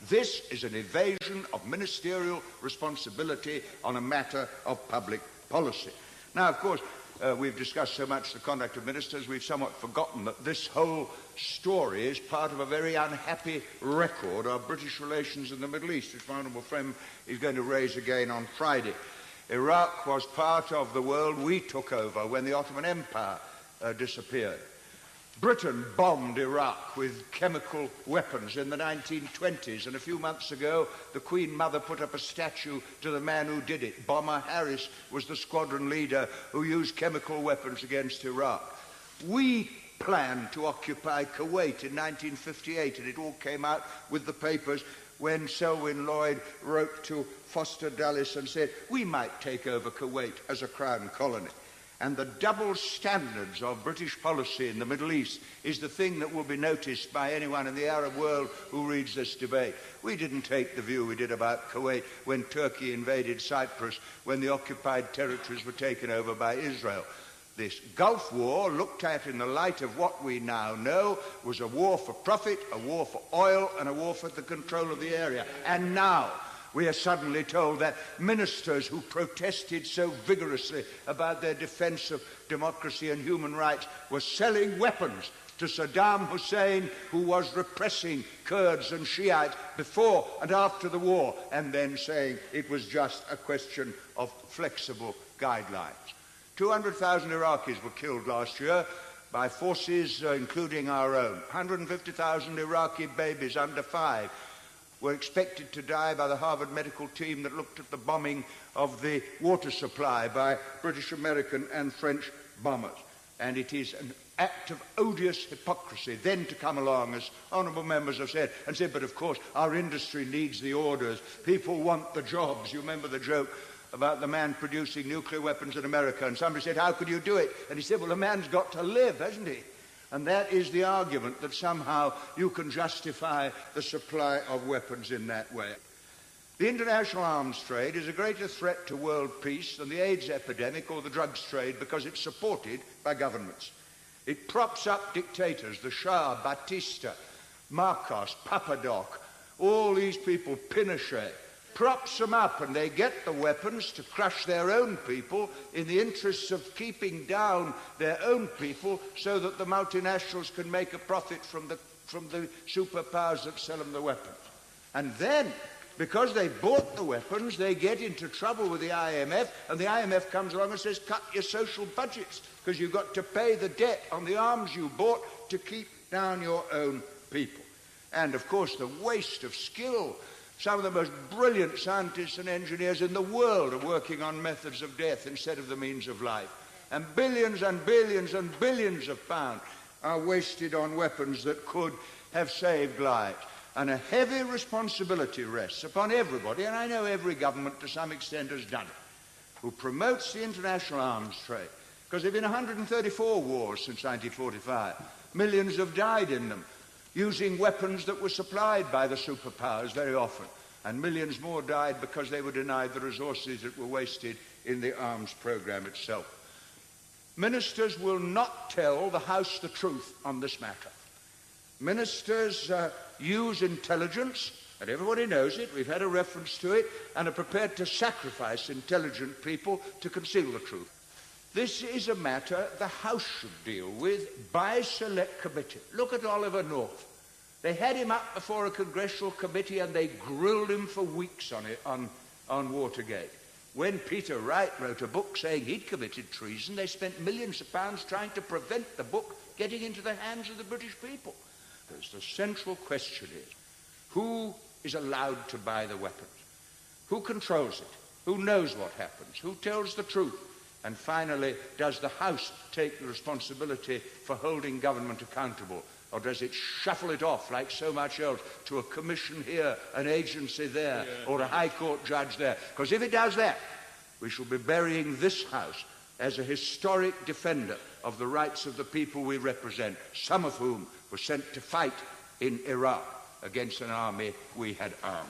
This is an evasion of ministerial responsibility on a matter of public policy. Now, of course, we've discussed so much the conduct of ministers, we've somewhat forgotten that this whole story is part of a very unhappy record of British relations in the Middle East, which my honourable friend is going to raise again on Friday. Iraq was part of the world we took over when the Ottoman Empire disappeared. Britain bombed Iraq with chemical weapons in the 1920s, and a few months ago the Queen Mother put up a statue to the man who did it. Bomber Harris was the squadron leader who used chemical weapons against Iraq. We planned to occupy Kuwait in 1958, and it all came out with the papers when Selwyn Lloyd wrote to Foster Dulles and said, we might take over Kuwait as a crown colony. And the double standards of British policy in the Middle East is the thing that will be noticed by anyone in the Arab world who reads this debate. We didn't take the view we did about Kuwait when Turkey invaded Cyprus, when the occupied territories were taken over by Israel. This Gulf War, looked at in the light of what we now know, was a war for profit, a war for oil, and a war for the control of the area. And now we are suddenly told that ministers who protested so vigorously about their defence of democracy and human rights were selling weapons to Saddam Hussein, who was repressing Kurds and Shiites before and after the war, and then saying it was just a question of flexible guidelines. 200,000 Iraqis were killed last year by forces including our own. 150,000 Iraqi babies under 5 were expected to die by the Harvard medical team that looked at the bombing of the water supply by British, American and French bombers. And it is an act of odious hypocrisy then to come along, as honourable members have said, and say, but of course our industry needs the orders, people want the jobs. You remember the joke about the man producing nuclear weapons in America, and somebody said, how could you do it? And he said, well, the man's got to live, hasn't he? And that is the argument, that somehow you can justify the supply of weapons in that way. The international arms trade is a greater threat to world peace than the AIDS epidemic or the drugs trade because it's supported by governments. It props up dictators, the Shah, Batista, Marcos, Papadoc, all these people, Pinochet, props them up, and they get the weapons to crush their own people in the interests of keeping down their own people so that the multinationals can make a profit from the superpowers that sell them the weapons. And then, because they bought the weapons, they get into trouble with the IMF, and the IMF comes along and says, cut your social budgets, because you've got to pay the debt on the arms you bought to keep down your own people. And, of course, the waste of skill. Some of the most brilliant scientists and engineers in the world are working on methods of death instead of the means of life. And billions and billions and billions of pounds are wasted on weapons that could have saved lives. And a heavy responsibility rests upon everybody, and I know every government to some extent has done it, who promotes the international arms trade. Because there have been 134 wars since 1945. Millions have died in them, using weapons that were supplied by the superpowers very often, and millions more died because they were denied the resources that were wasted in the arms program itself. Ministers will not tell the House the truth on this matter. Ministers use intelligence, and everybody knows it, we've had a reference to it, and are prepared to sacrifice intelligent people to conceal the truth. This is a matter the House should deal with by select committee. Look at Oliver North. They had him up before a congressional committee and they grilled him for weeks on it, on Watergate. When Peter Wright wrote a book saying he'd committed treason, they spent millions of pounds trying to prevent the book getting into the hands of the British people. Because the central question is, who is allowed to buy the weapons? Who controls it? Who knows what happens? Who tells the truth? And finally, does the House take the responsibility for holding government accountable? Or does it shuffle it off, like so much else, to a commission here, an agency there, or a High Court judge there? Because if it does that, we shall be burying this House as a historic defender of the rights of the people we represent, some of whom were sent to fight in Iraq against an army we had armed.